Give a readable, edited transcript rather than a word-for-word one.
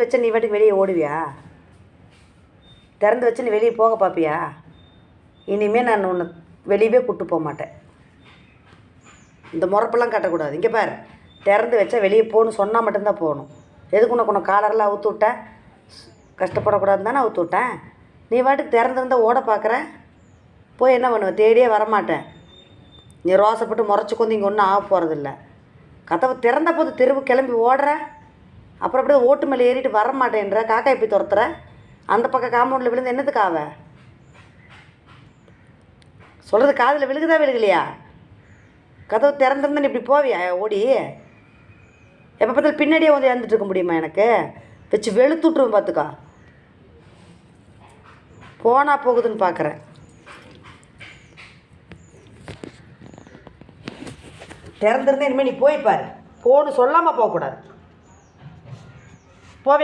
வச்ச நீ வாட்டுக்கு வெளியே ஓடுவியா? திறந்து வச்சு நீ வெளியே போக பார்ப்பியா? இனிமேல் நான் உன்னை வெளியவே கூப்பிட்டு போக மாட்டேன். இந்த முறப்பெல்லாம் கட்டக்கூடாது. இங்கே பாரு, திறந்து வச்சா வெளியே போகணுன்னு சொன்னால் மட்டும்தான் போகணும். எதுக்கு உனக்கு காலரெல்லாம் அவுத்து விட்டேன்? கஷ்டப்படக்கூடாதுன்னு தானே அவுத்து விட்டேன். நீ வாட்டுக்கு திறந்துருந்தால் ஓட பார்க்குற. போய் என்ன பண்ணுவேன்? தேடியே வரமாட்டேன். நீ ரோசப்பட்டு முறைச்சி கொண்டு இங்கே ஒன்றும் ஆக போகிறதில்ல. கதவை திறந்த போது தெருவு கிளம்பி ஓடுற. அப்புறம் அப்படியே ஓட்டு மேலே ஏறிட்டு வர மாட்டேன்ற. காக்காய் போய் துரத்துற. அந்த பக்கம் காம்பவுண்டில் விழுந்து என்னத்துக்கு ஆவ? சொல்கிறது காதில் விழுகுதா விழுகலையா? கதவு திறந்துருந்தா நீ இப்படி போவியா ஓடி? எப்போ பார்த்தாலும் பின்னாடியே வந்து இறந்துட்டு இருக்க முடியுமா? எனக்கு வச்சு வெளுத்துட்ருவேன் பார்த்துக்கா. போனால் போகுதுன்னு பார்க்குறேன். திறந்துருந்தேன் இனிமேல் நீ போய்ப்பார். போன்னு சொல்லாமல் போகக்கூடாது. போவே